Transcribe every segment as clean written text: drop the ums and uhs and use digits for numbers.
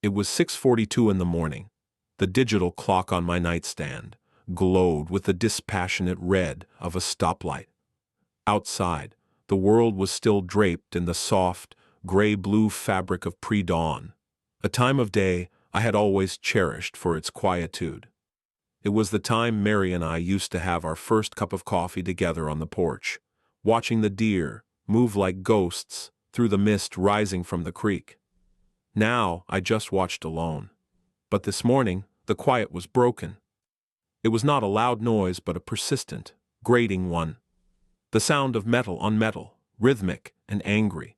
It was 6:42 in the morning. The digital clock on my nightstand glowed with the dispassionate red of a stoplight. Outside, the world was still draped in the soft, gray-blue fabric of pre-dawn, a time of day I had always cherished for its quietude. It was the time Mary and I used to have our first cup of coffee together on the porch, watching the deer move like ghosts through the mist rising from the creek. Now I just watched alone. But this morning, the quiet was broken. It was not a loud noise but a persistent, grating one. The sound of metal on metal, rhythmic and angry.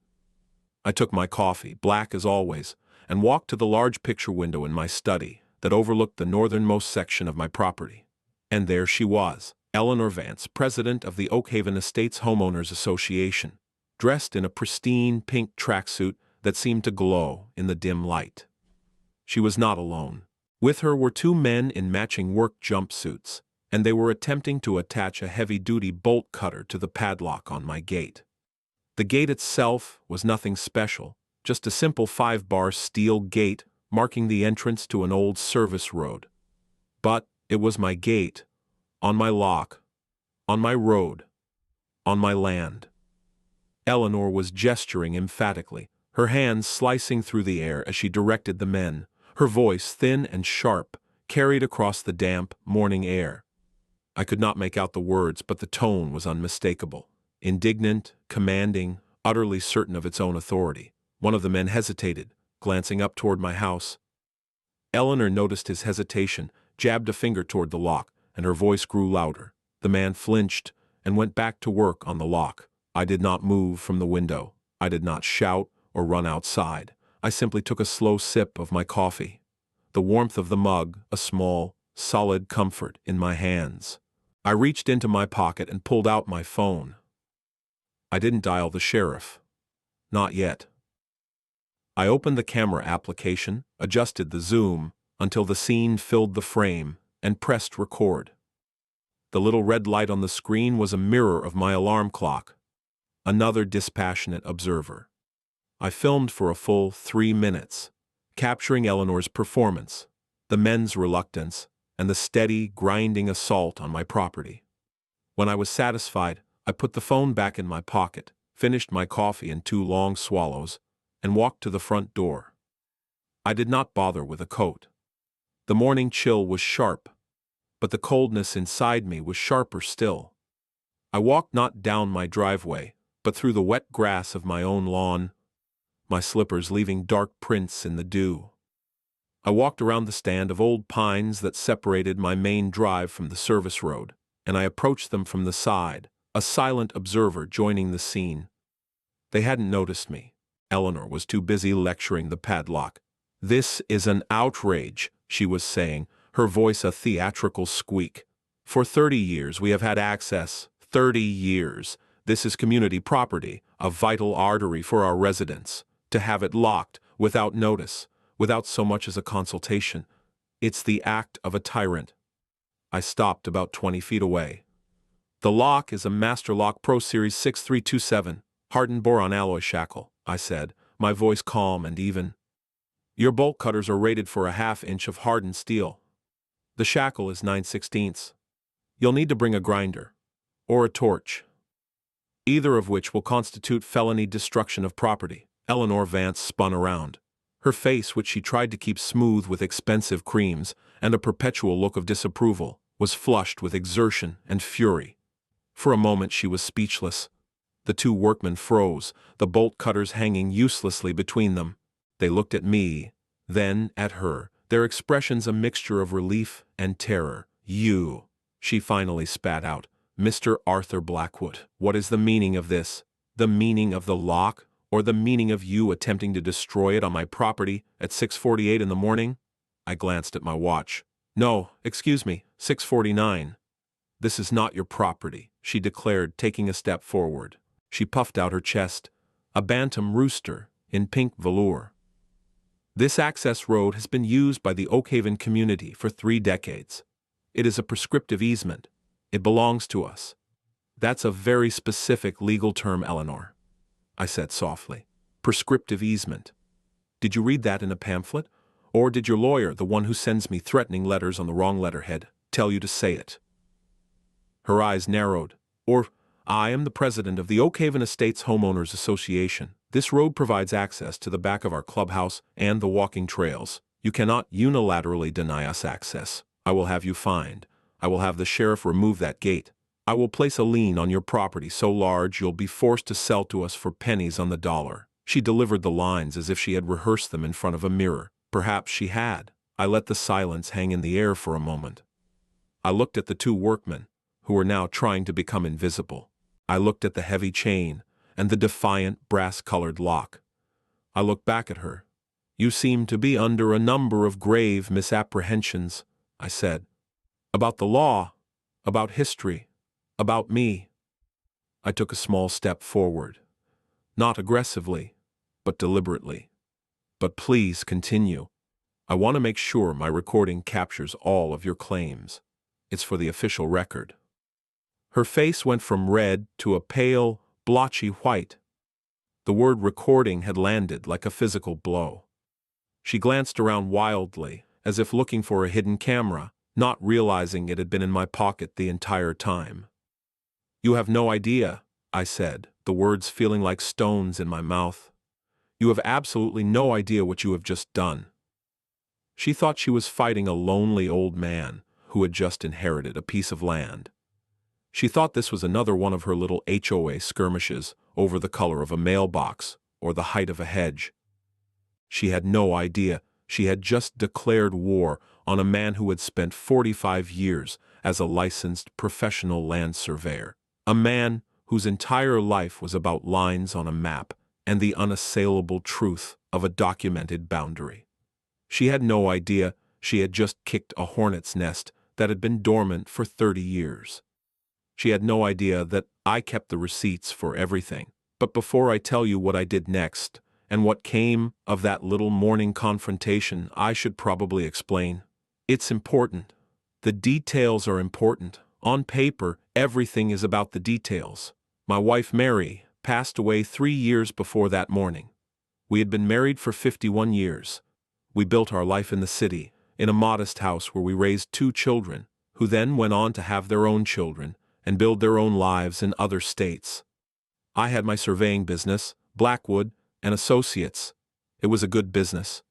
I took my coffee, black as always, and walked to the large picture window in my study that overlooked the northernmost section of my property. And there she was, Eleanor Vance, president of the Oakhaven Estates Homeowners Association, dressed in a pristine pink tracksuit that seemed to glow in the dim light. She was not alone. With her were two men in matching work jumpsuits, and they were attempting to attach a heavy-duty bolt cutter to the padlock on my gate. The gate itself was nothing special, just a simple 5-bar steel gate marking the entrance to an old service road. But it was my gate, on my lock, on my road, on my land. Eleanor was gesturing emphatically, her hands slicing through the air as she directed the men, her voice thin and sharp, carried across the damp, morning air. I could not make out the words, but the tone was unmistakable. Indignant, commanding, utterly certain of its own authority. One of the men hesitated, glancing up toward my house. Eleanor noticed his hesitation, jabbed a finger toward the lock, and her voice grew louder. The man flinched and went back to work on the lock. I did not move from the window. I did not shout or run outside. I simply took a slow sip of my coffee. The warmth of the mug, a small, solid comfort in my hands. I reached into my pocket and pulled out my phone. I didn't dial the sheriff. Not yet. I opened the camera application, adjusted the zoom until the scene filled the frame, and pressed record. The little red light on the screen was a mirror of my alarm clock. Another dispassionate observer. I filmed for a full 3 minutes, capturing Eleanor's performance, the men's reluctance, and the steady, grinding assault on my property. When I was satisfied, I put the phone back in my pocket, finished my coffee in 2 long swallows, and walked to the front door. I did not bother with a coat. The morning chill was sharp, but the coldness inside me was sharper still. I walked not down my driveway, but through the wet grass of my own lawn, my slippers leaving dark prints in the dew. I walked around the stand of old pines that separated my main drive from the service road, and I approached them from the side, a silent observer joining the scene. They hadn't noticed me. Eleanor was too busy lecturing the padlock. "This is an outrage," she was saying, her voice a theatrical squeak. "For 30 years we have had access. 30 years. This is community property, a vital artery for our residents. To have it locked, without notice, without so much as a consultation, it's the act of a tyrant." I stopped about 20 feet away. "The lock is a Master Lock Pro Series 6327, hardened boron alloy shackle," I said, my voice calm and even. "Your bolt cutters are rated for a 1/2 inch of hardened steel. The shackle is 9/16. You'll need to bring a grinder, or a torch, either of which will constitute felony destruction of property." Eleanor Vance spun around. Her face, which she tried to keep smooth with expensive creams and a perpetual look of disapproval, was flushed with exertion and fury. For a moment she was speechless. The 2 workmen froze, the bolt cutters hanging uselessly between them. They looked at me, then at her, their expressions a mixture of relief and terror. "You," she finally spat out, "Mr. Arthur Blackwood, what is the meaning of this? The meaning of the lock, or the meaning of you attempting to destroy it on my property at 6:48 in the morning?" I glanced at my watch. "No, excuse me, 6:49. This is not your property," she declared, taking a step forward. She puffed out her chest, a bantam rooster in pink velour. "This access road has been used by the Oakhaven community for 3 decades. It is a prescriptive easement. It belongs to us." "That's a very specific legal term, Eleanor," I said softly. "Prescriptive easement. Did you read that in a pamphlet, Or did your lawyer, the one who sends me threatening letters on the wrong letterhead, tell you to say it?" Her eyes narrowed. "Or, I am the president of the Oakhaven Estates Homeowners Association. This road provides access to the back of our clubhouse and the walking trails. You cannot unilaterally deny us access. I will have you fined. I will have the sheriff remove that gate. I will place a lien on your property so large you'll be forced to sell to us for pennies on the dollar." She delivered the lines as if she had rehearsed them in front of a mirror. Perhaps she had. I let the silence hang in the air for a moment. I looked at the two workmen, who were now trying to become invisible. I looked at the heavy chain and the defiant brass-colored lock. I looked back at her. "You seem to be under a number of grave misapprehensions," I said. "About the law, about history, about me." I took a small step forward. Not aggressively, but deliberately. "But please continue. I want to make sure my recording captures all of your claims. It's for the official record." Her face went from red to a pale, blotchy white. The word recording had landed like a physical blow. She glanced around wildly, as if looking for a hidden camera, not realizing it had been in my pocket the entire time. "You have no idea," I said, the words feeling like stones in my mouth. "You have absolutely no idea what you have just done." She thought she was fighting a lonely old man who had just inherited a piece of land. She thought this was another one of her little HOA skirmishes over the color of a mailbox or the height of a hedge. She had no idea she had just declared war on a man who had spent 45 years as a licensed professional land surveyor, a man whose entire life was about lines on a map and the unassailable truth of a documented boundary. She had no idea she had just kicked a hornet's nest that had been dormant for 30 years. She had no idea that I kept the receipts for everything. But before I tell you what I did next, and what came of that little morning confrontation, I should probably explain. It's important. The details are important. On paper, everything is about the details. My wife Mary passed away 3 years before that morning. We had been married for 51 years. We built our life in the city, in a modest house where we raised 2 children, who then went on to have their own children and build their own lives in other states. I had my surveying business, Blackwood and Associates. It was a good business.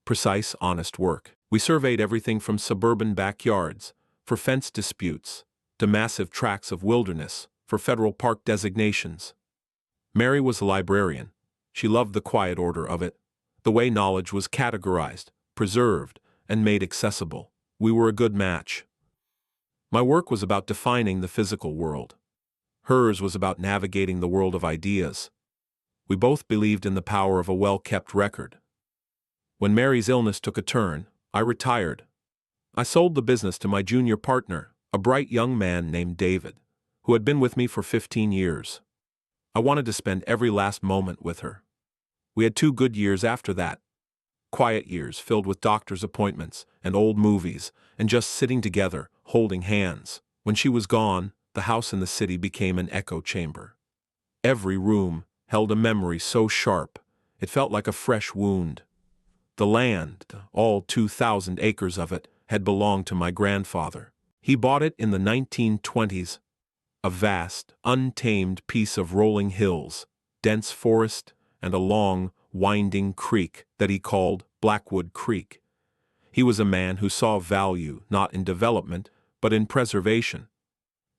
Precise, honest work. We surveyed everything from suburban backyards, for fence disputes, to massive tracts of wilderness, for federal park designations. Mary was a librarian. She loved the quiet order of it, the way knowledge was categorized, preserved, and made accessible. We were a good match. My work was about defining the physical world. Hers was about navigating the world of ideas. We both believed in the power of a well-kept record. When Mary's illness took a turn, I retired. I sold the business to my junior partner, a bright young man named David, who had been with me for 15 years. I wanted to spend every last moment with her. We had 2 good years after that. Quiet years filled with doctor's appointments and old movies and just sitting together, holding hands. When she was gone, the house in the city became an echo chamber. Every room held a memory so sharp, it felt like a fresh wound. The land, all 2,000 acres of it, had belonged to my grandfather. He bought it in the 1920s, a vast, untamed piece of rolling hills, dense forest, and a long, winding creek that he called Blackwood Creek. He was a man who saw value not in development, but in preservation.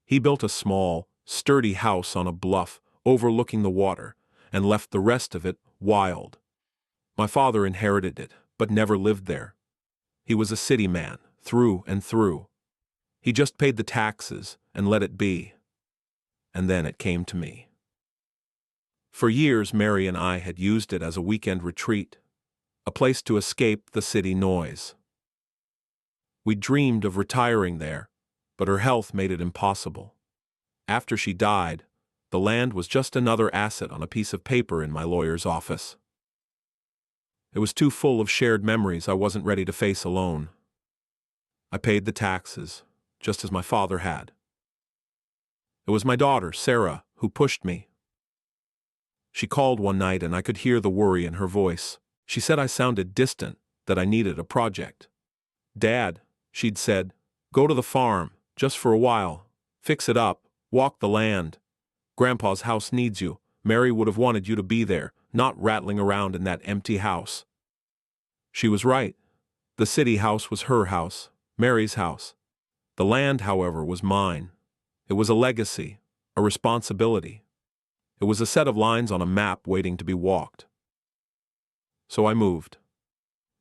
He built a small, sturdy house on a bluff overlooking the water and left the rest of it wild. My father inherited it, but never lived there. He was a city man, through and through. He just paid the taxes and let it be. And then it came to me. For years, Mary and I had used it as a weekend retreat, a place to escape the city noise. We dreamed of retiring there, but her health made it impossible. After she died, the land was just another asset on a piece of paper in my lawyer's office. It was too full of shared memories I wasn't ready to face alone. I paid the taxes, just as my father had. It was my daughter, Sarah, who pushed me. She called one night and I could hear the worry in her voice. She said I sounded distant, that I needed a project. "Dad," she'd said, "go to the farm, just for a while. Fix it up, walk the land. Grandpa's house needs you. Mary would have wanted you to be there, not rattling around in that empty house." She was right. The city house was her house, Mary's house. The land, however, was mine. It was a legacy, a responsibility. It was a set of lines on a map waiting to be walked. So I moved.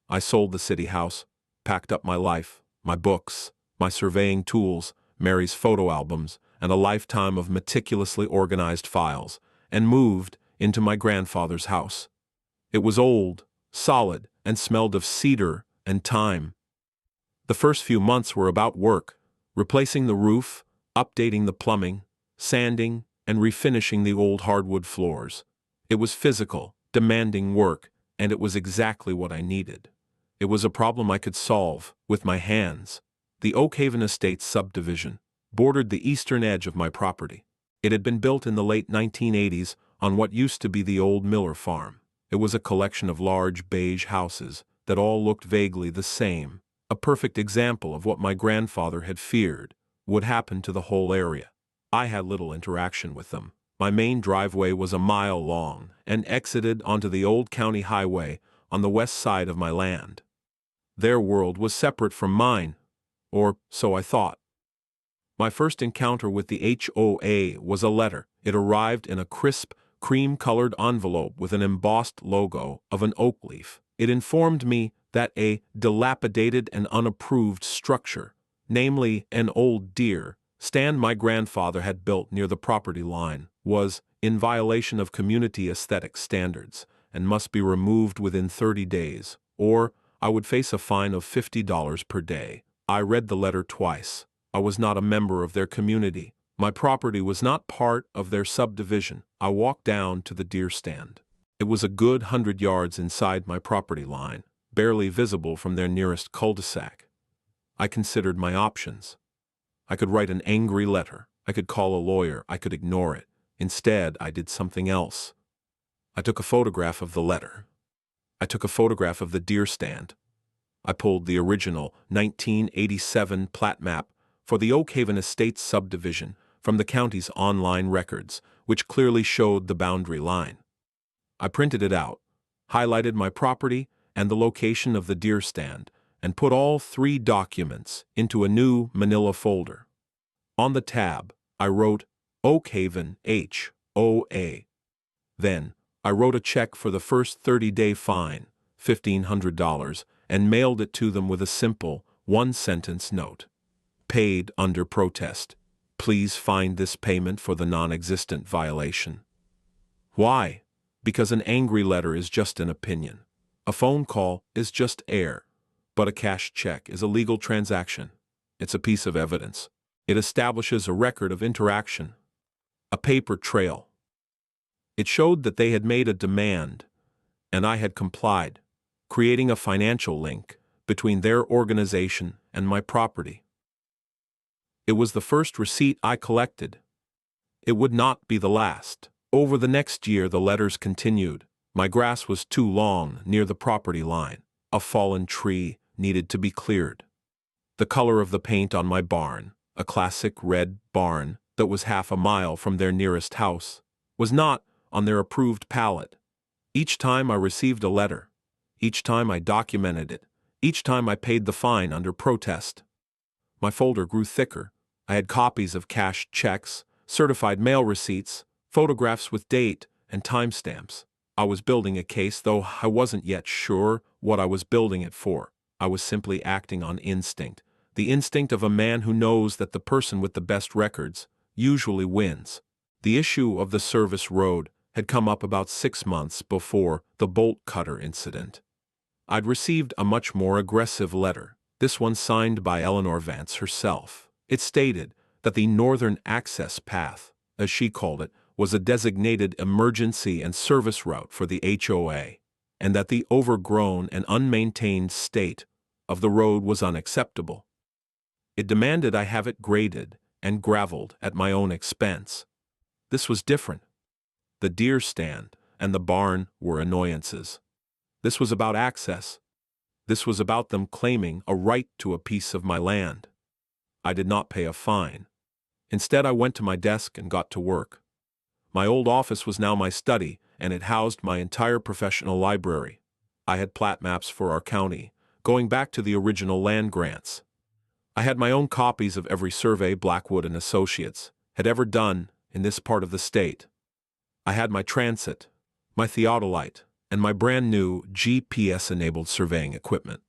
I sold the city house, packed up my life, my books, my surveying tools, Mary's photo albums, and a lifetime of meticulously organized files, and moved into my grandfather's house. It was old, solid, and smelled of cedar and thyme. The first few months were about work, replacing the roof, updating the plumbing, sanding, and refinishing the old hardwood floors. It was physical, demanding work, and it was exactly what I needed. It was a problem I could solve with my hands. The Oakhaven Estates subdivision bordered the eastern edge of my property. It had been built in the late 1980s on what used to be the old Miller farm. It was a collection of large beige houses that all looked vaguely the same, a perfect example of what my grandfather had feared would happen to the whole area. I had little interaction with them. My main driveway was a mile long and exited onto the old county highway on the west side of my land. Their world was separate from mine, or so I thought. My first encounter with the HOA was a letter. It arrived in a crisp, cream-colored envelope with an embossed logo of an oak leaf. It informed me that a dilapidated and unapproved structure, namely an old deer stand my grandfather had built near the property line, was in violation of community aesthetic standards and must be removed within 30 days, or I would face a fine of $50 per day. I read the letter twice. I was not a member of their community. My property was not part of their subdivision. I walked down to the deer stand. It was a good 100 yards inside my property line, barely visible from their nearest cul-de-sac. I considered my options. I could write an angry letter. I could call a lawyer. I could ignore it. Instead, I did something else. I took a photograph of the letter. I took a photograph of the deer stand. I pulled the original 1987 plat map for the Oakhaven Estates subdivision from the county's online records, which clearly showed the boundary line. I printed it out, highlighted my property and the location of the deer stand, and put all 3 documents into a new manila folder. On the tab, I wrote Oakhaven HOA. Then, I wrote a check for the first 30-day fine, $1,500, and mailed it to them with a simple, 1-sentence note. Paid under protest. Please find this payment for the non-existent violation. Why? Because an angry letter is just an opinion. A phone call is just air. But a cash check is a legal transaction. It's a piece of evidence. It establishes a record of interaction. A paper trail. It showed that they had made a demand, and I had complied, creating a financial link between their organization and my property. It was the first receipt I collected. It would not be the last. Over the next year, the letters continued. My grass was too long near the property line. A fallen tree needed to be cleared. The color of the paint on my barn, a classic red barn that was half a mile from their nearest house, was not on their approved palette. Each time I received a letter, each time I documented it, each time I paid the fine under protest. My folder grew thicker. I had copies of cashed checks, certified mail receipts, photographs with date and timestamps. I was building a case, though I wasn't yet sure what I was building it for. I was simply acting on instinct, the instinct of a man who knows that the person with the best records usually wins. The issue of the service road had come up about 6 months before the bolt cutter incident. I'd received a much more aggressive letter, this one signed by Eleanor Vance herself. It stated that the Northern Access Path, as she called it, was a designated emergency and service route for the HOA, and that the overgrown and unmaintained state of the road was unacceptable. It demanded I have it graded and graveled at my own expense. This was different. The deer stand and the barn were annoyances. This was about access. This was about them claiming a right to a piece of my land. I did not pay a fine. Instead, I went to my desk and got to work. My old office was now my study, and it housed my entire professional library. I had plat maps for our county, going back to the original land grants. I had my own copies of every survey Blackwood and Associates had ever done in this part of the state. I had my transit, my theodolite, and my brand new GPS-enabled surveying equipment.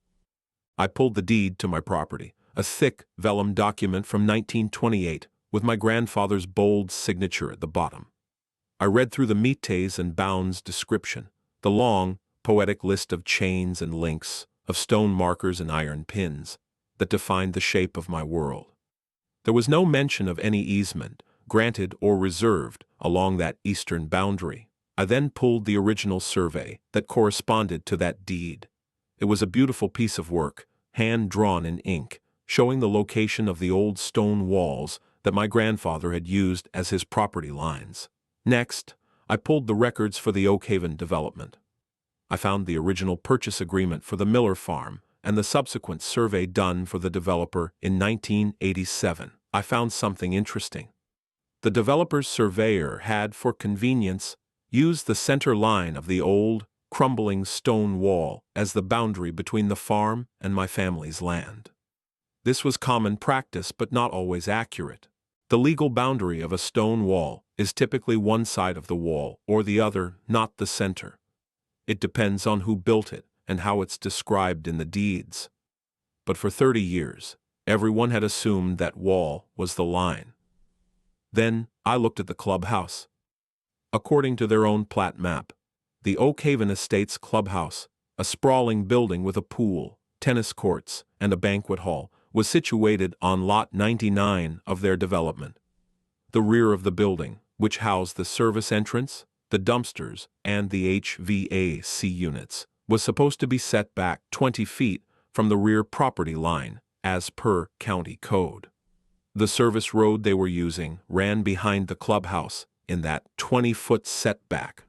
I pulled the deed to my property, a thick vellum document from 1928 with my grandfather's bold signature at the bottom. I read through the metes and bounds description, the long, poetic list of chains and links, of stone markers and iron pins that defined the shape of my world. There was no mention of any easement, granted or reserved, along that eastern boundary. I then pulled the original survey that corresponded to that deed. It was a beautiful piece of work, hand-drawn in ink, showing the location of the old stone walls that my grandfather had used as his property lines. Next, I pulled the records for the Oakhaven development. I found the original purchase agreement for the Miller Farm and the subsequent survey done for the developer in 1987. I found something interesting. The developer's surveyor had, for convenience, used the center line of the old, crumbling stone wall as the boundary between the farm and my family's land. This was common practice but not always accurate. The legal boundary of a stone wall is typically one side of the wall or the other, not the center. It depends on who built it and how it's described in the deeds. But for 30 years, everyone had assumed that wall was the line. Then I looked at the clubhouse. According to their own plat map, the Oakhaven Estates Clubhouse, a sprawling building with a pool, tennis courts, and a banquet hall, was situated on Lot 99 of their development. The rear of the building, which housed the service entrance, the dumpsters, and the HVAC units, was supposed to be set back 20 feet from the rear property line, as per county code. The service road they were using ran behind the clubhouse in that 20-foot setback.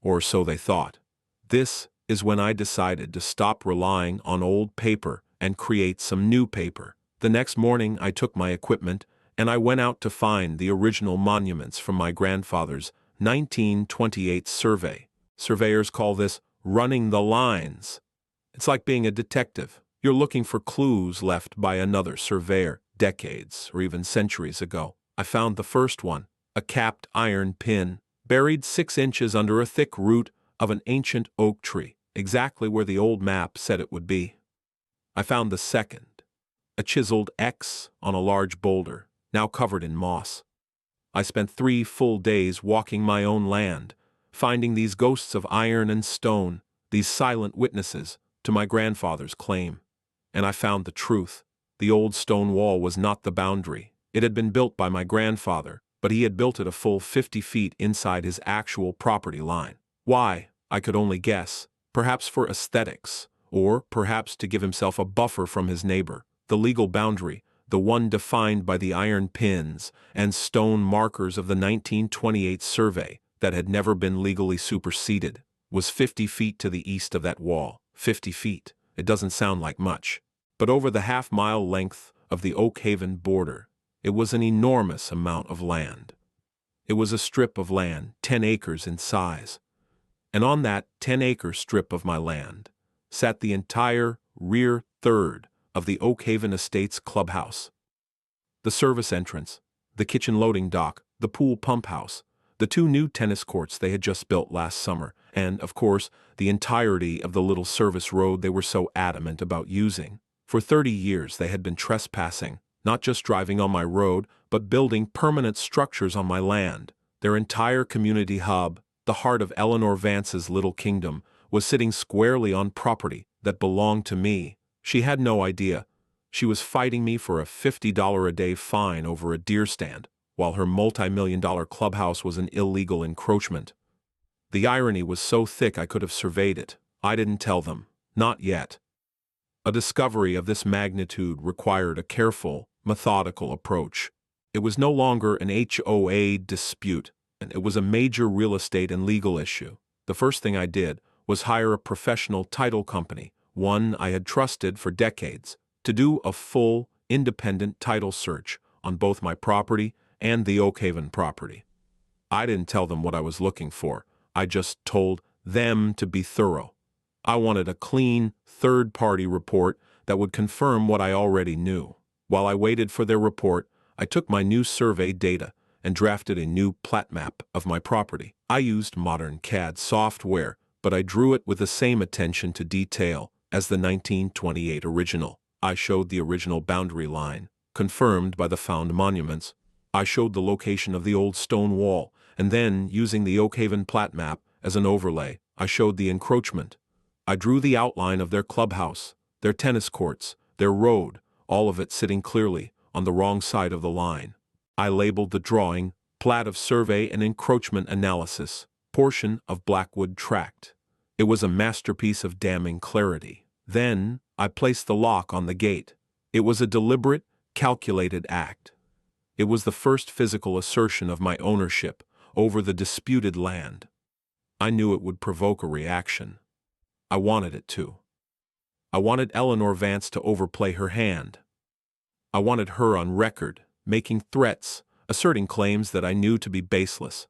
Or so they thought. This is when I decided to stop relying on old paper and create some new paper. The next morning I took my equipment and I went out to find the original monuments from my grandfather's 1928 survey. Surveyors call this running the lines. It's like being a detective. You're looking for clues left by another surveyor decades or even centuries ago. I found the first one, a capped iron pin, buried 6 inches under a thick root of an ancient oak tree, exactly where the old map said it would be. I found the second, a chiseled X on a large boulder, now covered in moss. I spent 3 full days walking my own land, finding these ghosts of iron and stone, these silent witnesses to my grandfather's claim. And I found the truth. The old stone wall was not the boundary. It had been built by my grandfather, but he had built it a full 50 feet inside his actual property line. Why? I could only guess. Perhaps for aesthetics, or perhaps to give himself a buffer from his neighbor. The legal boundary, the one defined by the iron pins and stone markers of the 1928 survey that had never been legally superseded, was 50 feet to the east of that wall. 50 feet. It doesn't sound like much. But over the half-mile length of the Oakhaven border, it was an enormous amount of land. It was a strip of land 10 acres in size. And on that 10-acre strip of my land sat the entire rear third of the Oakhaven Estates Clubhouse. The service entrance, the kitchen loading dock, the pool pump house, the 2 new tennis courts they had just built last summer, and, of course, the entirety of the little service road they were so adamant about using. For 30 years they had been trespassing, not just driving on my road, but building permanent structures on my land. Their entire community hub, the heart of Eleanor Vance's little kingdom, was sitting squarely on property that belonged to me. She had no idea. She was fighting me for a $50 a day fine over a deer stand, while her multi-million-dollar clubhouse was an illegal encroachment. The irony was so thick I could have surveyed it. I didn't tell them. Not yet. A discovery of this magnitude required a careful, methodical approach. It was no longer an HOA dispute, and it was a major real estate and legal issue. The first thing I did was hire a professional title company, one I had trusted for decades, to do a full, independent title search on both my property and the Oakhaven property. I didn't tell them what I was looking for. I just told them to be thorough. I wanted a clean, third-party report that would confirm what I already knew. While I waited for their report, I took my new survey data and drafted a new plat map of my property. I used modern CAD software, but I drew it with the same attention to detail as the 1928 original. I showed the original boundary line, confirmed by the found monuments. I showed the location of the old stone wall, and then, using the Oakhaven plat map as an overlay, I showed the encroachment. I drew the outline of their clubhouse, their tennis courts, their road, all of it sitting clearly on the wrong side of the line. I labeled the drawing, Plat of Survey and Encroachment Analysis, portion of Blackwood Tract. It was a masterpiece of damning clarity. Then, I placed the lock on the gate. It was a deliberate, calculated act. It was the first physical assertion of my ownership over the disputed land. I knew it would provoke a reaction. I wanted it to. I wanted Eleanor Vance to overplay her hand. I wanted her on record, making threats, asserting claims that I knew to be baseless.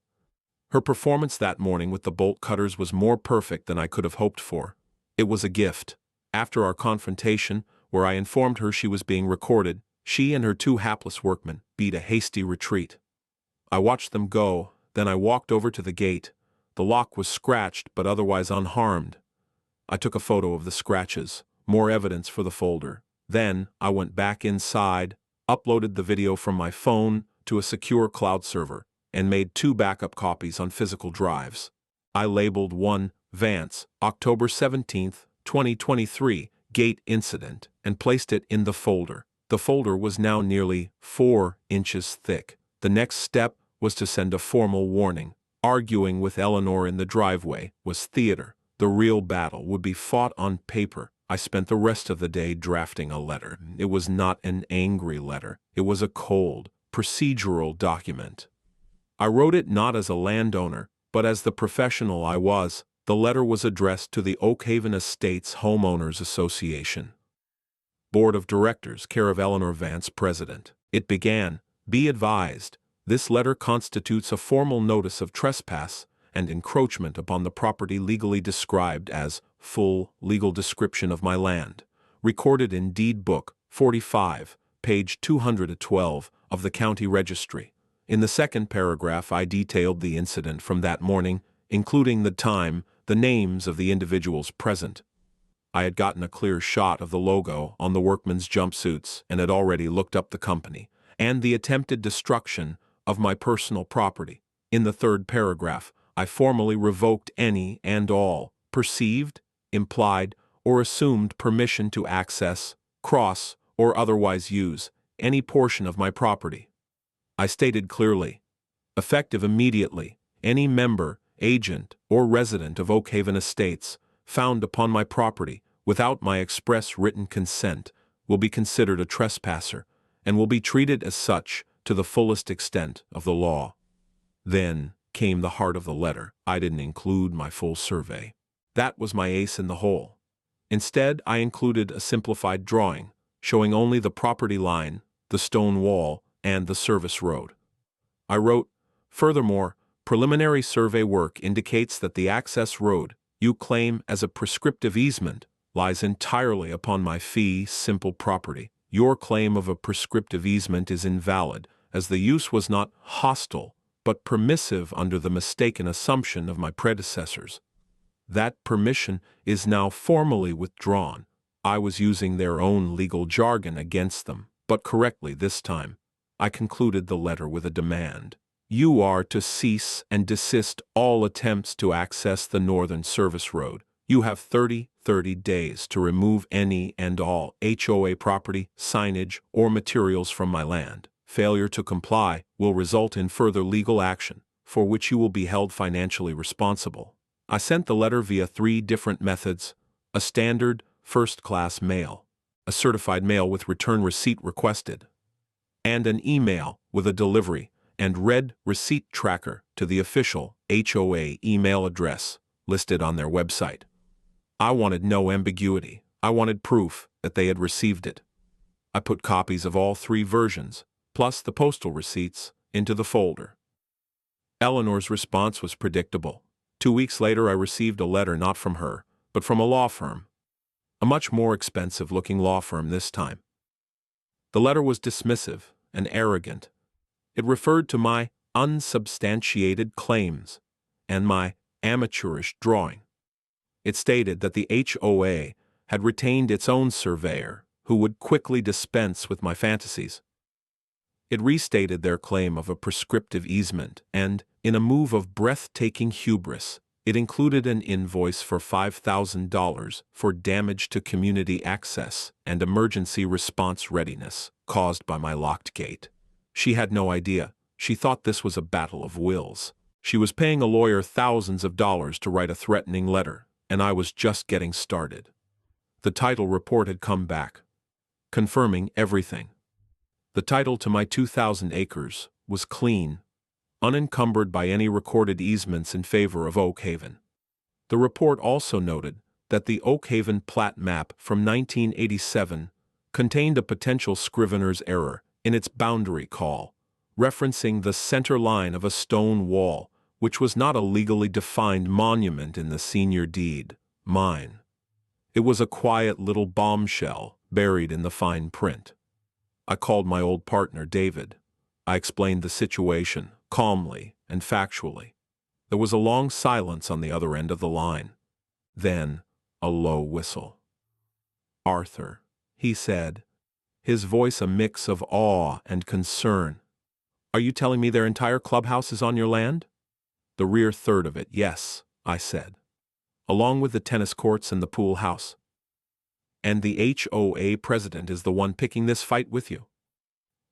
Her performance that morning with the bolt cutters was more perfect than I could have hoped for. It was a gift. After our confrontation, where I informed her she was being recorded, she and her two hapless workmen beat a hasty retreat. I watched them go, then I walked over to the gate. The lock was scratched but otherwise unharmed. I took a photo of the scratches, more evidence for the folder. Then I went back inside, uploaded the video from my phone to a secure cloud server, and made 2 backup copies on physical drives. I labeled one Vance, October 17, 2023, gate incident, and placed it in the folder. The folder was now nearly 4 inches thick. The next step was to send a formal warning. Arguing with Eleanor in the driveway was theater. The real battle would be fought on paper. I spent the rest of the day drafting a letter. It was not an angry letter. It was a cold, procedural document. I wrote it not as a landowner, but as the professional I was. The letter was addressed to the Oakhaven Estates Homeowners Association. Board of Directors, care of Eleanor Vance, President. It began, "Be advised, this letter constitutes a formal notice of trespass and encroachment upon the property legally described as full legal description of my land, recorded in Deed Book 45, page 212 of the County Registry." In the second paragraph, I detailed the incident from that morning, including the time, the names of the individuals present. I had gotten a clear shot of the logo on the workmen's jumpsuits and had already looked up the company and the attempted destruction of my personal property. In the third paragraph, I formally revoked any and all perceived, implied, or assumed permission to access, cross, or otherwise use any portion of my property. I stated clearly, effective immediately, any member, agent, or resident of Oakhaven Estates found upon my property without my express written consent will be considered a trespasser and will be treated as such to the fullest extent of the law. Then came the heart of the letter. I didn't include my full survey. That was my ace in the hole. Instead, I included a simplified drawing showing only the property line, the stone wall, and the service road. I wrote, "Furthermore, preliminary survey work indicates that the access road you claim as a prescriptive easement lies entirely upon my fee simple property. Your claim of a prescriptive easement is invalid, as the use was not hostile, but permissive under the mistaken assumption of my predecessors. That permission is now formally withdrawn." I was using their own legal jargon against them, but correctly this time. I concluded the letter with a demand. You are to cease and desist all attempts to access the Northern Service Road. You have 30 days to remove any and all HOA property, signage, or materials from my land. Failure to comply will result in further legal action, for which you will be held financially responsible. I sent the letter via 3 different methods: a standard, first-class mail, a certified mail with return receipt requested, and an email with a delivery and read receipt tracker to the official HOA email address listed on their website. I wanted no ambiguity. I wanted proof that they had received it. I put copies of all 3 versions, plus the postal receipts, into the folder. Eleanor's response was predictable. 2 weeks later I received a letter not from her, but from a law firm. A much more expensive-looking law firm this time. The letter was dismissive and arrogant. It referred to my unsubstantiated claims and my amateurish drawing. It stated that the HOA had retained its own surveyor, who would quickly dispense with my fantasies. It restated their claim of a prescriptive easement, and, in a move of breathtaking hubris, it included an invoice for $5,000 for damage to community access and emergency response readiness caused by my locked gate. She had no idea. She thought this was a battle of wills. She was paying a lawyer thousands of dollars to write a threatening letter, and I was just getting started. The title report had come back, confirming everything. The title to my 2,000 acres was clean, unencumbered by any recorded easements in favor of Oak Haven. The report also noted that the Oak Haven plat map from 1987 contained a potential scrivener's error in its boundary call, referencing the center line of a stone wall, which was not a legally defined monument in the senior deed, mine. It was a quiet little bombshell buried in the fine print. I called my old partner, David. I explained the situation, calmly and factually. There was a long silence on the other end of the line. Then, a low whistle. "Arthur," he said, his voice a mix of awe and concern. "Are you telling me their entire clubhouse is on your land?" "The rear third of it, yes," I said. "Along with the tennis courts and the pool house." "And the HOA president is the one picking this fight with you?"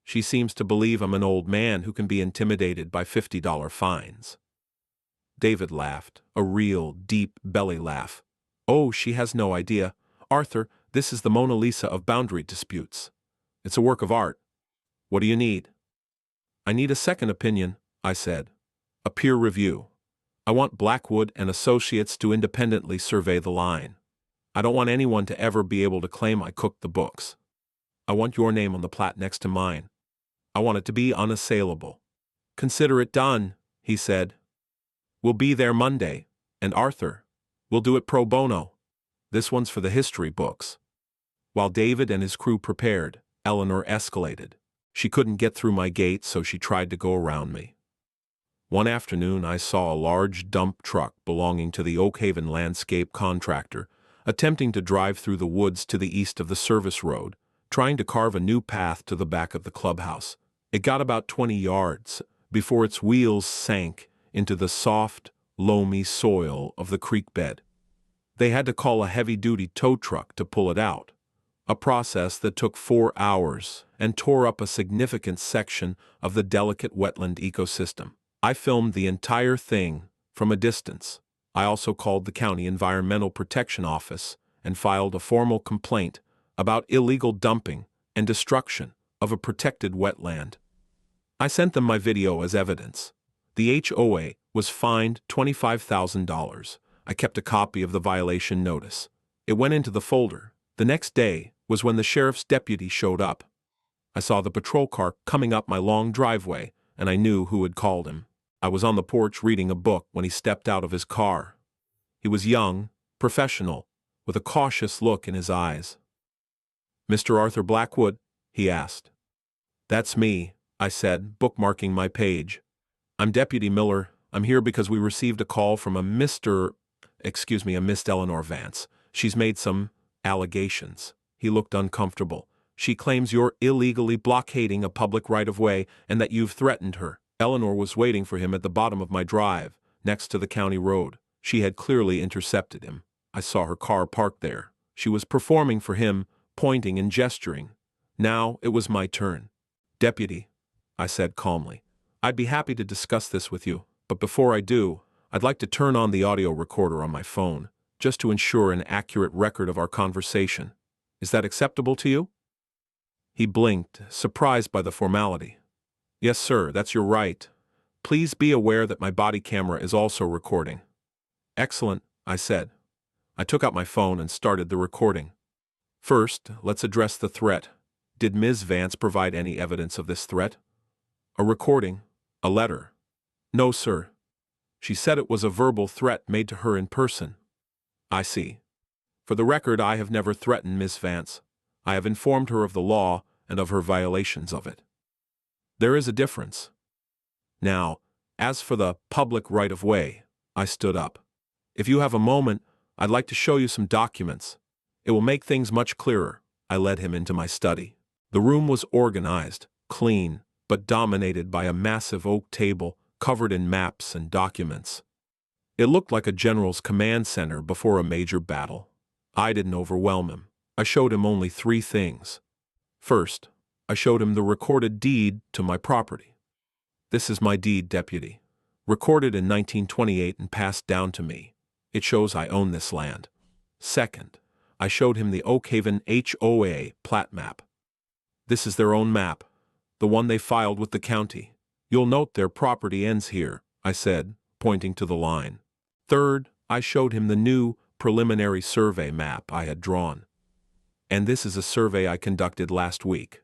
"She seems to believe I'm an old man who can be intimidated by $50 fines." David laughed, a real, deep belly laugh. "Oh, she has no idea. Arthur, this is the Mona Lisa of boundary disputes. It's a work of art. What do you need?" "I need a second opinion," I said. "A peer review. I want Blackwood and Associates to independently survey the line. I don't want anyone to ever be able to claim I cooked the books. I want your name on the plat next to mine. I want it to be unassailable." "Consider it done," he said. "We'll be there Monday, and Arthur, we'll do it pro bono. This one's for the history books." While David and his crew prepared, Eleanor escalated. She couldn't get through my gate, so she tried to go around me. One afternoon I saw a large dump truck belonging to the Oak Haven landscape contractor attempting to drive through the woods to the east of the service road, trying to carve a new path to the back of the clubhouse. It got about 20 yards before its wheels sank into the soft, loamy soil of the creek bed. They had to call a heavy-duty tow truck to pull it out, a process that took 4 hours and tore up a significant section of the delicate wetland ecosystem. I filmed the entire thing from a distance. I also called the County Environmental Protection Office and filed a formal complaint about illegal dumping and destruction of a protected wetland. I sent them my video as evidence. The HOA was fined $25,000. I kept a copy of the violation notice. It went into the folder. The next day was when the sheriff's deputy showed up. I saw the patrol car coming up my long driveway, and I knew who had called him. I was on the porch reading a book when he stepped out of his car. He was young, professional, with a cautious look in his eyes. "Mr. Arthur Blackwood?" he asked. "That's me," I said, bookmarking my page. "I'm Deputy Miller. I'm here because we received a call from a Miss Eleanor Vance. She's made some allegations." He looked uncomfortable. "She claims you're illegally blockading a public right-of-way and that you've threatened her." Eleanor was waiting for him at the bottom of my drive, next to the county road. She had clearly intercepted him. I saw her car parked there. She was performing for him, pointing and gesturing. Now it was my turn. "Deputy," I said calmly, "I'd be happy to discuss this with you, but before I do, I'd like to turn on the audio recorder on my phone, just to ensure an accurate record of our conversation. Is that acceptable to you?" He blinked, surprised by the formality. "Yes, sir, that's your right. Please be aware that my body camera is also recording." "Excellent," I said. I took out my phone and started the recording. First, let's address the threat. Did Ms. Vance provide any evidence of this threat? A recording? A letter? No, sir. She said it was a verbal threat made to her in person. I see. For the record, I have never threatened Miss Vance. I have informed her of the law and of her violations of it. There is a difference. Now, as for the public right-of-way, I stood up. If you have a moment, I'd like to show you some documents. It will make things much clearer. I led him into my study. The room was organized, clean, but dominated by a massive oak table covered in maps and documents. It looked like a general's command center before a major battle. I didn't overwhelm him. I showed him only 3 things. First, I showed him the recorded deed to my property. This is my deed, deputy. Recorded in 1928 and passed down to me. It shows I own this land. Second, I showed him the Oak Haven HOA plat map. This is their own map, the one they filed with the county. You'll note their property ends here, I said, pointing to the line. Third, I showed him the new preliminary survey map I had drawn. And this is a survey I conducted last week.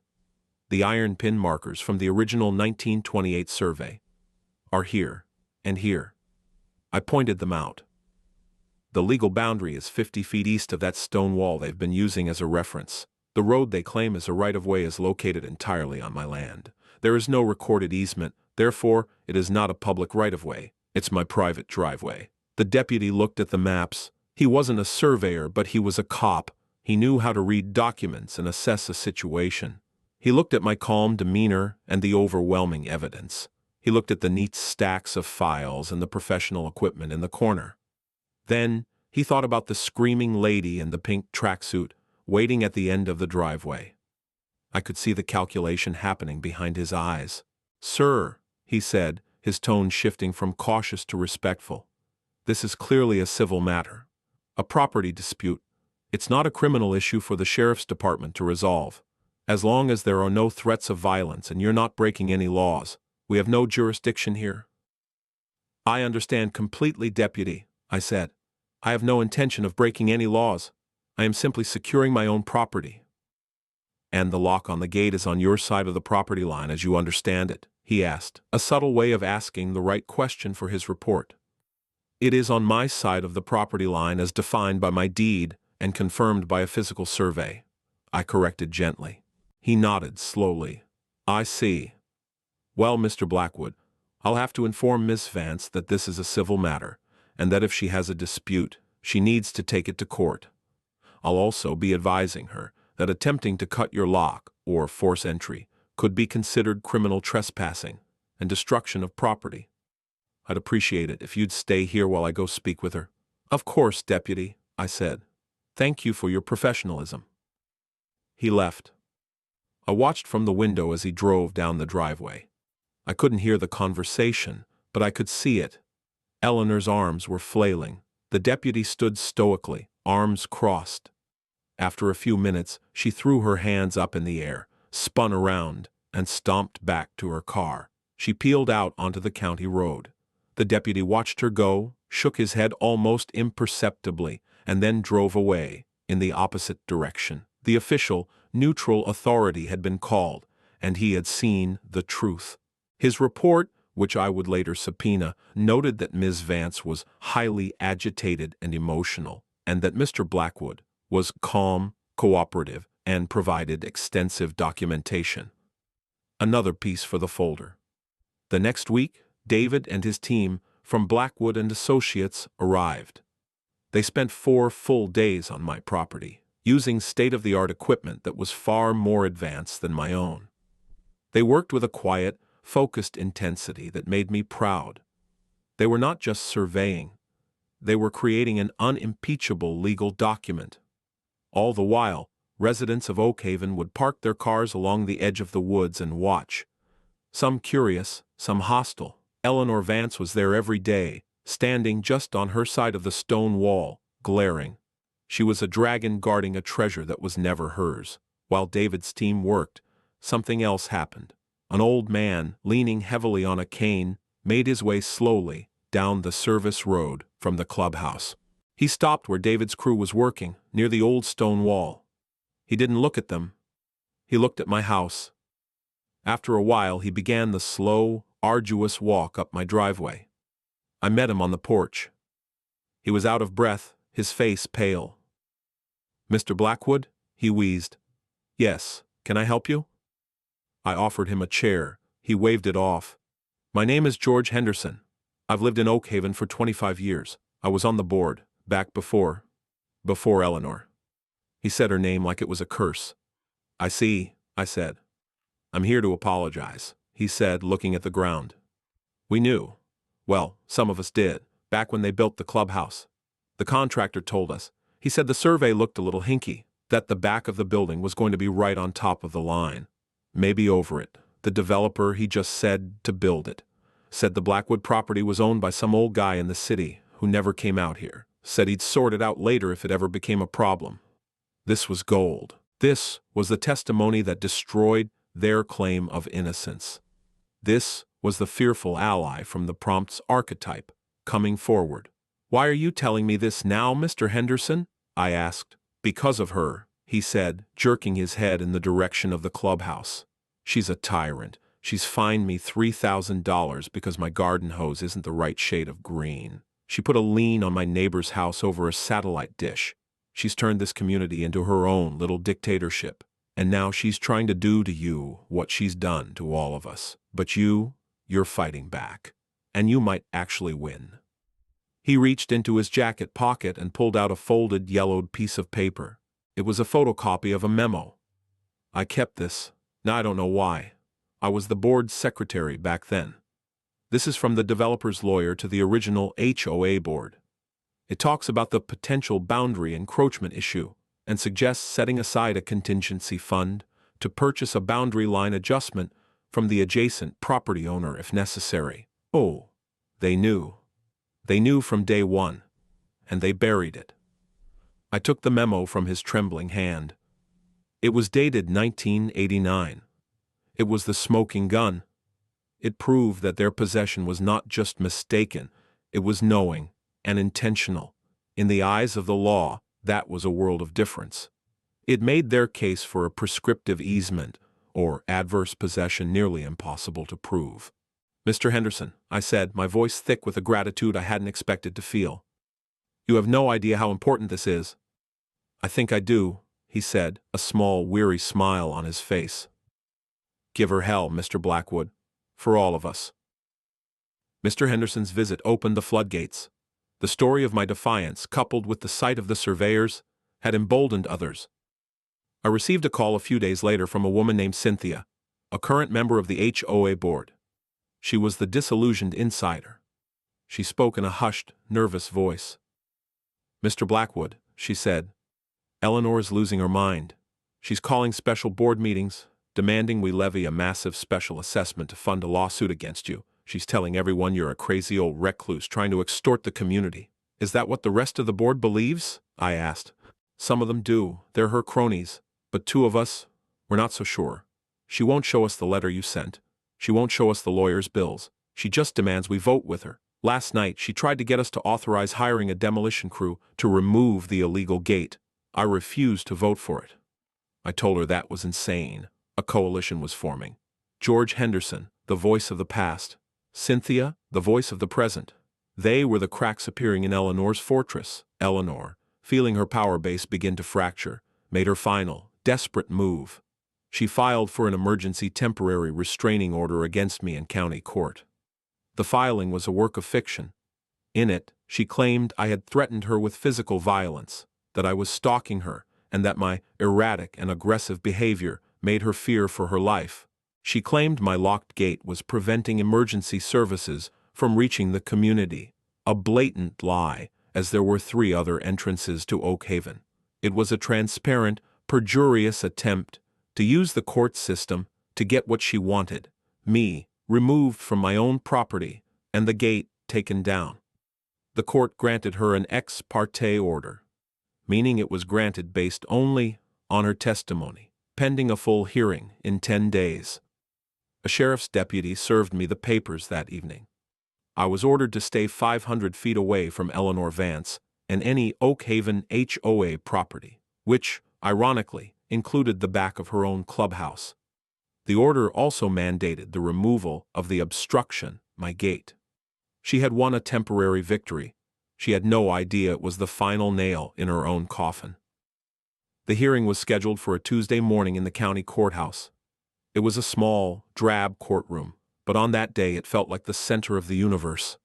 The iron pin markers from the original 1928 survey are here and here. I pointed them out. The legal boundary is 50 feet east of that stone wall they've been using as a reference. The road they claim is a right-of-way is located entirely on my land. There is no recorded easement, therefore it is not a public right-of-way. It's my private driveway. The deputy looked at the maps. He wasn't a surveyor, but he was a cop. He knew how to read documents and assess a situation. He looked at my calm demeanor and the overwhelming evidence. He looked at the neat stacks of files and the professional equipment in the corner. Then he thought about the screaming lady in the pink tracksuit waiting at the end of the driveway. I could see the calculation happening behind his eyes. "Sir," he said, his tone shifting from cautious to respectful, "this is clearly a civil matter, a property dispute. It's not a criminal issue for the sheriff's department to resolve. As long as there are no threats of violence and you're not breaking any laws, we have no jurisdiction here." "I understand completely, deputy," I said. "I have no intention of breaking any laws. I am simply securing my own property." "And the lock on the gate is on your side of the property line as you understand it?" he asked, a subtle way of asking the right question for his report. "It is on my side of the property line as defined by my deed and confirmed by a physical survey," I corrected gently. He nodded slowly. "I see. Well, Mr. Blackwood, I'll have to inform Miss Vance that this is a civil matter, and that if she has a dispute, she needs to take it to court. I'll also be advising her that attempting to cut your lock or force entry could be considered criminal trespassing and destruction of property. I'd appreciate it if you'd stay here while I go speak with her." "Of course, deputy," I said. "Thank you for your professionalism." He left. I watched from the window as he drove down the driveway. I couldn't hear the conversation, but I could see it. Eleanor's arms were flailing. The deputy stood stoically, arms crossed. After a few minutes, she threw her hands up in the air, spun around, and stomped back to her car. She peeled out onto the county road. The deputy watched her go, shook his head almost imperceptibly, and then drove away, in the opposite direction. The official, neutral authority had been called, and he had seen the truth. His report, which I would later subpoena, noted that Ms. Vance was highly agitated and emotional, and that Mr. Blackwood was calm, cooperative, and provided extensive documentation. Another piece for the folder. The next week, David and his team from Blackwood and Associates arrived. They spent 4 full days on my property, using state-of-the-art equipment that was far more advanced than my own. They worked with a quiet, focused intensity that made me proud. They were not just surveying. They were creating an unimpeachable legal document. All the while, residents of Oak Haven would park their cars along the edge of the woods and watch. Some curious, some hostile. Eleanor Vance was there every day, standing just on her side of the stone wall, glaring. She was a dragon guarding a treasure that was never hers. While David's team worked, something else happened. An old man, leaning heavily on a cane, made his way slowly down the service road from the clubhouse. He stopped where David's crew was working, near the old stone wall. He didn't look at them. He looked at my house. After a while, he began the slow, arduous walk up my driveway. I met him on the porch. He was out of breath, his face pale. "Mr. Blackwood?" he wheezed. "Yes, can I help you?" I offered him a chair. He waved it off. "My name is George Henderson. I've lived in Oak Haven for 25 years. I was on the board, back before Eleanor." He said her name like it was a curse. "I see," I said. "I'm here to apologize," he said, looking at the ground. "We knew. Well, some of us did, back when they built the clubhouse. The contractor told us. He said the survey looked a little hinky, that the back of the building was going to be right on top of the line. Maybe over it. The developer, he just said to build it. Said the Blackwood property was owned by some old guy in the city who never came out here. Said he'd sort it out later if it ever became a problem. This was gold. This was the testimony that destroyed their claim of innocence. This was the fearful ally from the prompt's archetype, coming forward. "Why are you telling me this now, Mr. Henderson?" I asked. "Because of her," he said, jerking his head in the direction of the clubhouse. "She's a tyrant. She's fined me $3,000 because my garden hose isn't the right shade of green. She put a lien on my neighbor's house over a satellite dish. She's turned this community into her own little dictatorship. And now she's trying to do to you what she's done to all of us. But you're fighting back. And you might actually win." He reached into his jacket pocket and pulled out a folded, yellowed piece of paper. It was a photocopy of a memo. I kept this. Now I don't know why. I was the board's secretary back then. This is from the developer's lawyer to the original HOA board. It talks about the potential boundary encroachment issue and suggests setting aside a contingency fund to purchase a boundary line adjustment from the adjacent property owner if necessary. Oh, they knew. They knew from day one, and they buried it. I took the memo from his trembling hand. It was dated 1989. It was the smoking gun. It proved that their possession was not just mistaken, it was knowing and intentional. In the eyes of the law, that was a world of difference. It made their case for a prescriptive easement or adverse possession nearly impossible to prove. "Mr. Henderson," I said, my voice thick with a gratitude I hadn't expected to feel. "You have no idea how important this is." "I think I do," he said, a small, weary smile on his face. "Give her hell, Mr. Blackwood. For all of us." Mr. Henderson's visit opened the floodgates. The story of my defiance, coupled with the sight of the surveyors, had emboldened others. I received a call a few days later from a woman named Cynthia, a current member of the HOA board. She was the disillusioned insider. She spoke in a hushed, nervous voice. "Mr. Blackwood," she said, "Eleanor is losing her mind. She's calling special board meetings, demanding we levy a massive special assessment to fund a lawsuit against you. She's telling everyone you're a crazy old recluse trying to extort the community." "Is that what the rest of the board believes?" I asked. "Some of them do. They're her cronies. But two of us, we're not so sure. She won't show us the letter you sent. She won't show us the lawyer's bills. She just demands we vote with her. Last night, she tried to get us to authorize hiring a demolition crew to remove the illegal gate. I refused to vote for it. I told her that was insane. A coalition was forming. George Henderson, the voice of the past. Cynthia, the voice of the present. They were the cracks appearing in Eleanor's fortress. Eleanor, feeling her power base begin to fracture, made her final, desperate move. She filed for an emergency temporary restraining order against me in county court. The filing was a work of fiction. In it, she claimed I had threatened her with physical violence, that I was stalking her, and that my erratic and aggressive behavior made her fear for her life. She claimed my locked gate was preventing emergency services from reaching the community, a blatant lie, as there were 3 other entrances to Oak Haven. It was a transparent, perjurious attempt to use the court system to get what she wanted, me removed from my own property and the gate taken down. The court granted her an ex parte order, meaning it was granted based only on her testimony, pending a full hearing in 10 days. A sheriff's deputy served me the papers that evening. I was ordered to stay 500 feet away from Eleanor Vance and any Oak Haven HOA property, which, ironically, included the back of her own clubhouse. The order also mandated the removal of the obstruction, my gate. She had won a temporary victory. She had no idea it was the final nail in her own coffin. The hearing was scheduled for a Tuesday morning in the county courthouse. It was a small, drab courtroom, but on that day it felt like the center of the universe.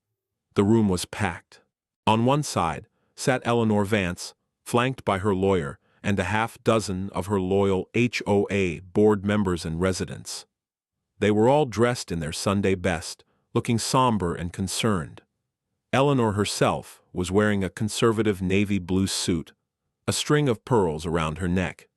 The room was packed. On one side sat Eleanor Vance, flanked by her lawyer and a half-dozen of her loyal HOA board members and residents. They were all dressed in their Sunday best, looking somber and concerned. Eleanor herself was wearing a conservative navy blue suit, a string of pearls around her neck.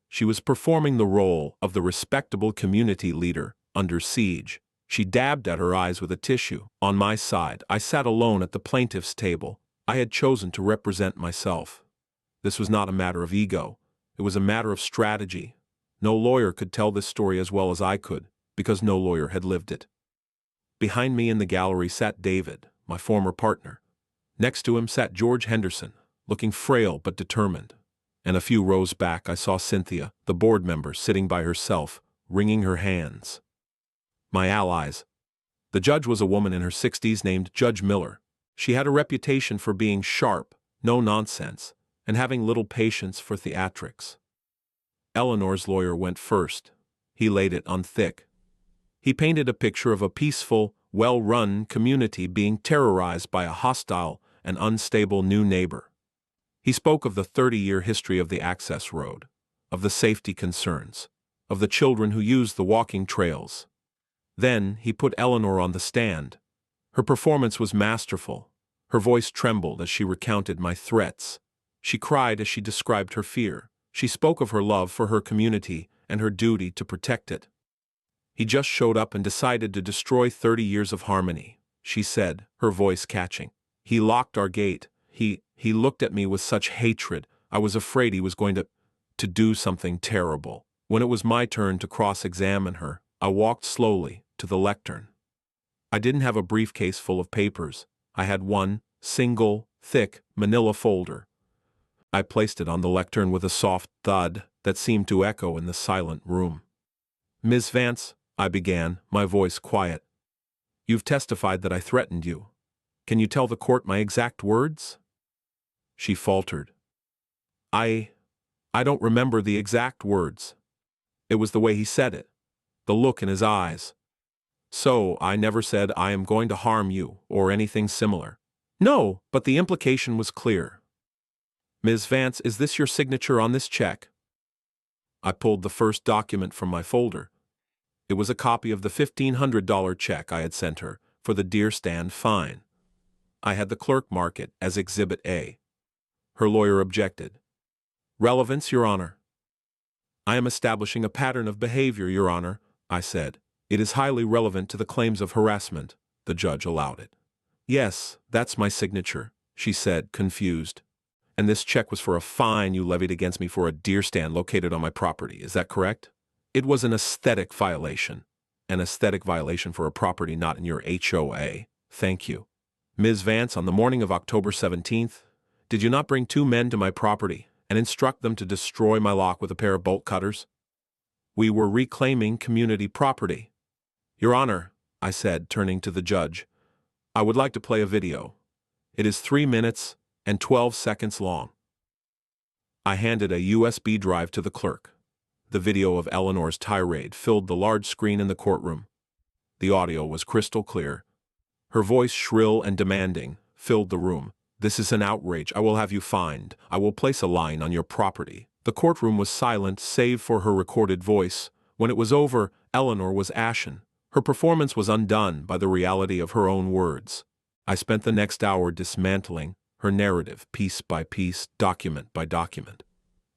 She was performing the role of the respectable community leader under siege. She dabbed at her eyes with a tissue. On my side, I sat alone at the plaintiff's table. I had chosen to represent myself. This was not a matter of ego. It was a matter of strategy. No lawyer could tell this story as well as I could, because no lawyer had lived it. Behind me in the gallery sat David, my former partner. Next to him sat George Henderson, looking frail but determined. And a few rows back I saw Cynthia, the board member, sitting by herself, wringing her hands. My allies. The judge was a woman in her 60s named Judge Miller. She had a reputation for being sharp, no nonsense, and having little patience for theatrics. Eleanor's lawyer went first. He laid it on thick. He painted a picture of a peaceful, well-run community being terrorized by a hostile and unstable new neighbor. He spoke of the 30-year history of the access road, of the safety concerns, of the children who used the walking trails. Then he put Eleanor on the stand. Her performance was masterful. Her voice trembled as she recounted my threats. She cried as she described her fear. She spoke of her love for her community and her duty to protect it. He just showed up and decided to destroy 30 years of harmony, she said, her voice catching. He locked our gate. He looked at me with such hatred. I was afraid he was going to do something terrible. When it was my turn to cross-examine her, I walked slowly to the lectern. I didn't have a briefcase full of papers. I had one single, thick, manila folder. I placed it on the lectern with a soft thud that seemed to echo in the silent room. "Ms. Vance," I began, my voice quiet. "You've testified that I threatened you. Can you tell the court my exact words?" She faltered. I don't remember the exact words. It was the way he said it, the look in his eyes. So I never said I am going to harm you or anything similar. No, but the implication was clear. "Ms. Vance, is this your signature on this check?" I pulled the first document from my folder. It was a copy of the $1,500 check I had sent her for the deer stand fine. I had the clerk mark it as Exhibit A. Her lawyer objected. "Relevance, Your Honor." "I am establishing a pattern of behavior, Your Honor," I said. "It is highly relevant to the claims of harassment." The judge allowed it. "Yes, that's my signature," she said, confused. "And this check was for a fine you levied against me for a deer stand located on my property, is that correct?" "It was an aesthetic violation. An aesthetic violation for a property not in your HOA. Thank you. Ms. Vance, on the morning of October 17th, did you not bring 2 men to my property and instruct them to destroy my lock with a pair of bolt cutters?" "We were reclaiming community property." "Your Honor," I said, turning to the judge, "I would like to play a video. It is 3 minutes and 12 seconds long." I handed a USB drive to the clerk. The video of Eleanor's tirade filled the large screen in the courtroom. The audio was crystal clear. Her voice, shrill and demanding, filled the room. "This is an outrage. I will have you fined. I will place a line on your property." The courtroom was silent save for her recorded voice. When it was over, Eleanor was ashen. Her performance was undone by the reality of her own words. I spent the next hour dismantling her narrative piece by piece, document by document.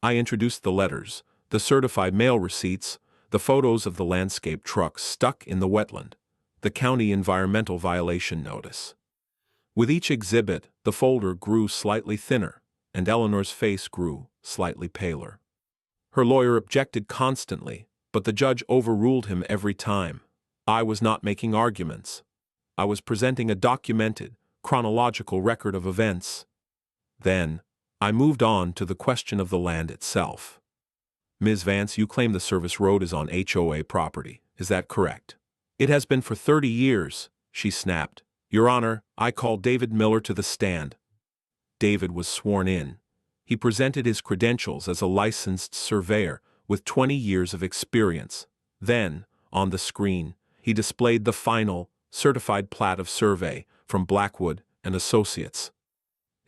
I introduced the letters, the certified mail receipts, the photos of the landscape truck stuck in the wetland, the county environmental violation notice. With each exhibit, the folder grew slightly thinner, and Eleanor's face grew slightly paler. Her lawyer objected constantly, but the judge overruled him every time. I was not making arguments. I was presenting a documented, chronological record of events. Then, I moved on to the question of the land itself. Ms. Vance, you claim the service road is on HOA property. Is that correct? It has been for 30 years, she snapped. Your Honor, I call David Miller to the stand. David was sworn in. He presented his credentials as a licensed surveyor with 20 years of experience. Then, on the screen, he displayed the final, certified plat of survey from Blackwood and Associates.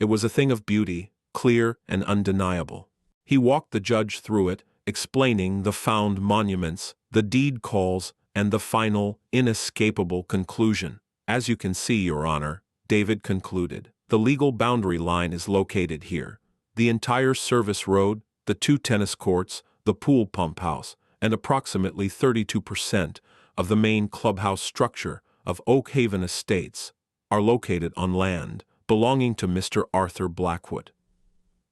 It was a thing of beauty, clear and undeniable. He walked the judge through it, explaining the found monuments, the deed calls, and the final, inescapable conclusion. As you can see, Your Honor, David concluded, the legal boundary line is located here. The entire service road, the 2 tennis courts, the pool pump house, and approximately 32% of the main clubhouse structure of Oak Haven Estates are located on land belonging to Mr. Arthur Blackwood.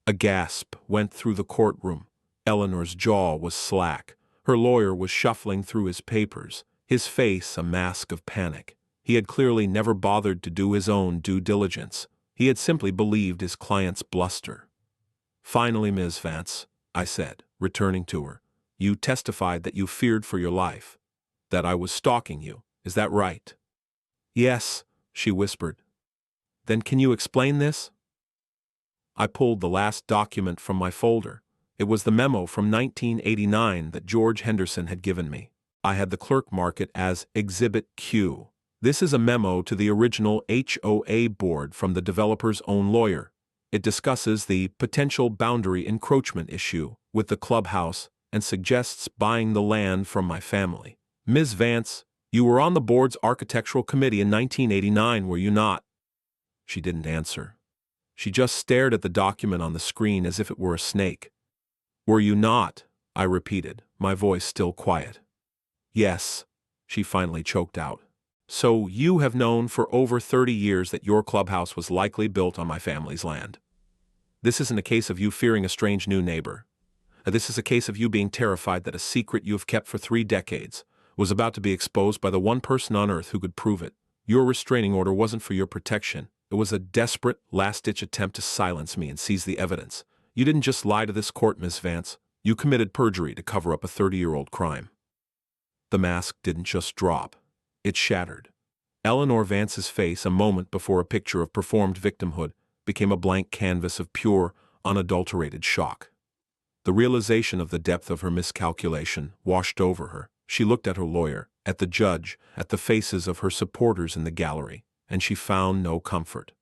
A gasp went through the courtroom. Eleanor's jaw was slack. Her lawyer was shuffling through his papers, his face a mask of panic. He had clearly never bothered to do his own due diligence. He had simply believed his client's bluster. Finally, Ms. Vance, I said, returning to her, you testified that you feared for your life, that I was stalking you. Is that right? Yes, she whispered. Then can you explain this? I pulled the last document from my folder. It was the memo from 1989 that George Henderson had given me. I had the clerk mark it as Exhibit Q. This is a memo to the original HOA board from the developer's own lawyer. It discusses the potential boundary encroachment issue with the clubhouse and suggests buying the land from my family. Ms. Vance, you were on the board's architectural committee in 1989, were you not? She didn't answer. She just stared at the document on the screen as if it were a snake. Were you not? I repeated, my voice still quiet. Yes, she finally choked out. So you have known for over 30 years that your clubhouse was likely built on my family's land. This isn't a case of you fearing a strange new neighbor. This is a case of you being terrified that a secret you have kept for 3 decades was about to be exposed by the one person on earth who could prove it. Your restraining order wasn't for your protection. It was a desperate, last-ditch attempt to silence me and seize the evidence. You didn't just lie to this court, Miss Vance. You committed perjury to cover up a 30-year-old crime. The mask didn't just drop. It shattered. Eleanor Vance's face, a moment before a picture of performed victimhood, became a blank canvas of pure, unadulterated shock. The realization of the depth of her miscalculation washed over her. She looked at her lawyer, at the judge, at the faces of her supporters in the gallery, and she found no comfort.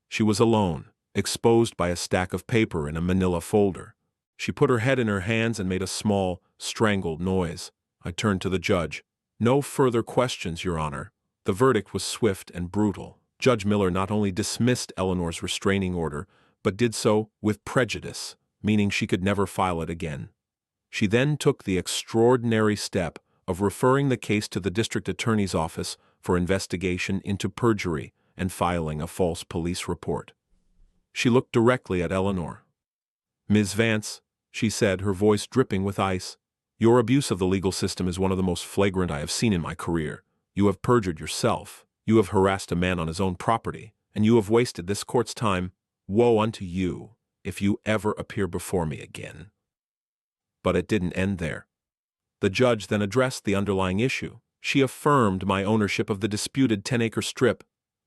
She was alone, exposed by a stack of paper in a manila folder. She put her head in her hands and made a small, strangled noise. I turned to the judge. No further questions, Your Honor. The verdict was swift and brutal. Judge Miller not only dismissed Eleanor's restraining order, but did so with prejudice, meaning she could never file it again. She then took the extraordinary step of referring the case to the district attorney's office for investigation into perjury and filing a false police report. She looked directly at Eleanor. Ms. Vance, she said, her voice dripping with ice, your abuse of the legal system is one of the most flagrant I have seen in my career. You have perjured yourself. You have harassed a man on his own property, and you have wasted this court's time. Woe unto you if you ever appear before me again. But it didn't end there. The judge then addressed the underlying issue. She affirmed my ownership of the disputed 10-acre strip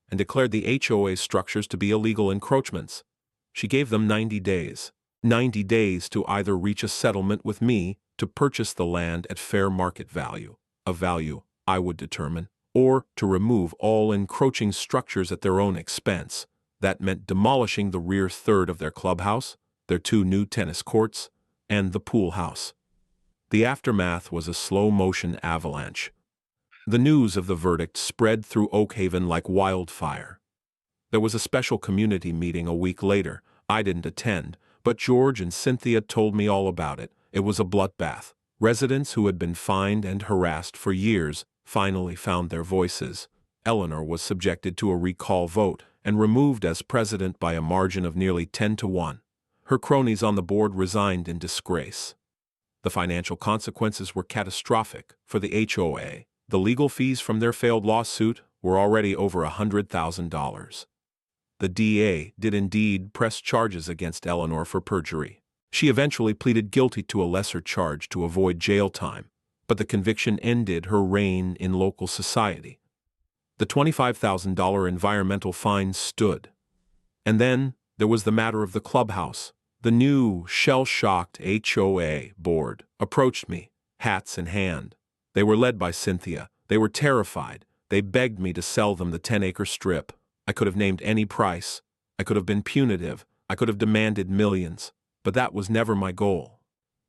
and declared the HOA structures to be illegal encroachments. She gave them 90 days. 90 days to either reach a settlement with me to purchase the land at fair market value, a value I would determine, or to remove all encroaching structures at their own expense. That meant demolishing the rear third of their clubhouse, their 2 new tennis courts, and the pool house. The aftermath was a slow-motion avalanche. The news of the verdict spread through Oak Haven like wildfire. There was a special community meeting a week later. I didn't attend, but George and Cynthia told me all about it. It was a bloodbath. Residents who had been fined and harassed for years finally found their voices. Eleanor was subjected to a recall vote and removed as president by a margin of nearly 10-1. Her cronies on the board resigned in disgrace. The financial consequences were catastrophic for the HOA. The legal fees from their failed lawsuit were already over $100,000. The DA did indeed press charges against Eleanor for perjury. She eventually pleaded guilty to a lesser charge to avoid jail time, but the conviction ended her reign in local society. The $25,000 environmental fine stood. And then there was the matter of the clubhouse. The new, shell-shocked HOA board approached me, hats in hand. They were led by Cynthia. They were terrified. They begged me to sell them the 10-acre strip. I could have named any price. I could have been punitive. I could have demanded millions. But that was never my goal.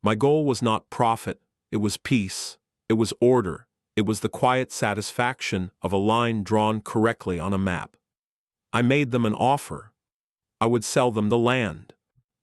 My goal was not profit. It was peace. It was order. It was the quiet satisfaction of a line drawn correctly on a map. I made them an offer. I would sell them the land.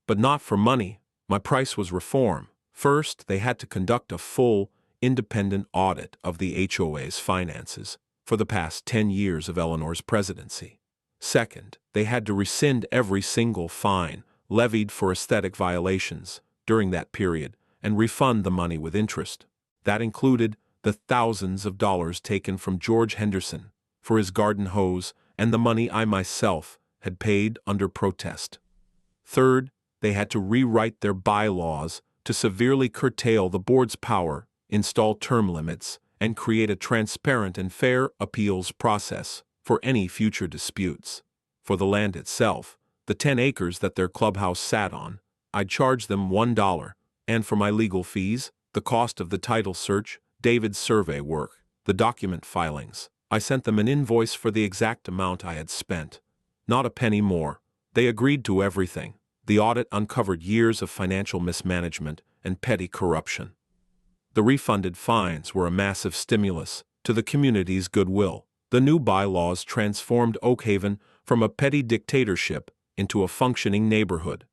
But not for money. My price was reform. First, they had to conduct a full, independent audit of the HOA's finances for the past 10 years of Eleanor's presidency. Second, they had to rescind every single fine levied for aesthetic violations during that period and refund the money with interest. That included the thousands of dollars taken from George Henderson for his garden hose and the money I myself had paid under protest. Third, they had to rewrite their bylaws to severely curtail the board's power, install term limits, and create a transparent and fair appeals process for any future disputes. For the land itself, the 10 acres that their clubhouse sat on, I'd charge them $1, and for my legal fees, the cost of the title search, David's survey work, the document filings, I sent them an invoice for the exact amount I had spent. Not a penny more. They agreed to everything. The audit uncovered years of financial mismanagement and petty corruption. The refunded fines were a massive stimulus to the community's goodwill. The new bylaws transformed Oakhaven from a petty dictatorship into a functioning neighborhood.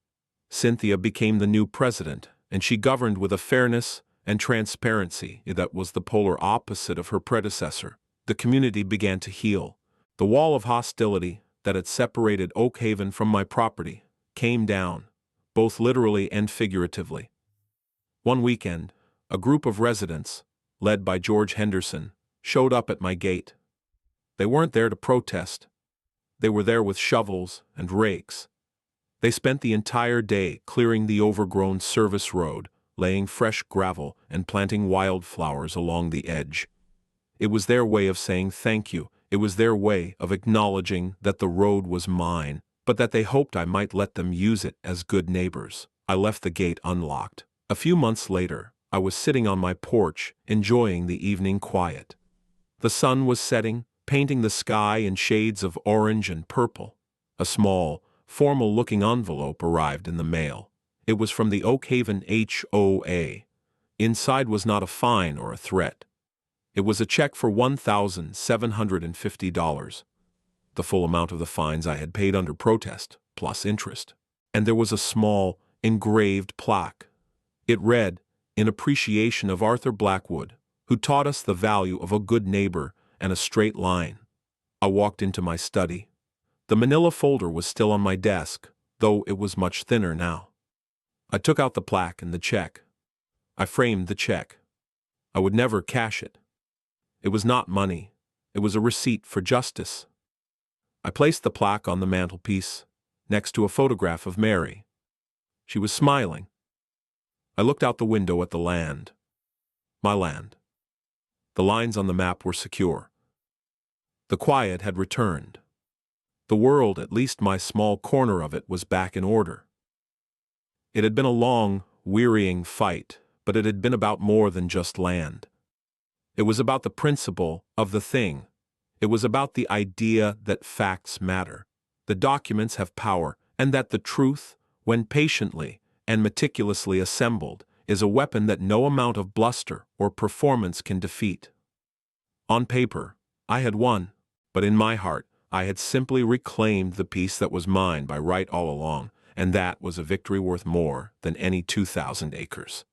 Cynthia became the new president, and she governed with a fairness and transparency that was the polar opposite of her predecessor. The community began to heal. The wall of hostility that had separated Oakhaven from my property came down, both literally and figuratively. One weekend, a group of residents, led by George Henderson, showed up at my gate. They weren't there to protest. They were there with shovels and rakes. They spent the entire day clearing the overgrown service road, laying fresh gravel and planting wildflowers along the edge. It was their way of saying thank you. It was their way of acknowledging that the road was mine, but that they hoped I might let them use it as good neighbors. I left the gate unlocked. A few months later, I was sitting on my porch, enjoying the evening quiet. The sun was setting, painting the sky in shades of orange and purple. A small, formal-looking envelope arrived in the mail. It was from the Oakhaven HOA. Inside was not a fine or a threat. It was a check for $1,750, the full amount of the fines I had paid under protest, plus interest. And there was a small, engraved plaque. It read, "In appreciation of Arthur Blackwood, who taught us the value of a good neighbor and a straight line." I walked into my study. The manila folder was still on my desk, though it was much thinner now. I took out the plaque and the check. I framed the check. I would never cash it. It was not money. It was a receipt for justice. I placed the plaque on the mantelpiece, next to a photograph of Mary. She was smiling. I looked out the window at the land. My land. The lines on the map were secure. The quiet had returned. The world, at least my small corner of it, was back in order. It had been a long, wearying fight, but it had been about more than just land. It was about the principle of the thing. It was about the idea that facts matter, the documents have power, and that the truth, when patiently and meticulously assembled, is a weapon that no amount of bluster or performance can defeat. On paper, I had won, but in my heart, I had simply reclaimed the piece that was mine by right all along, and that was a victory worth more than any 2,000 acres.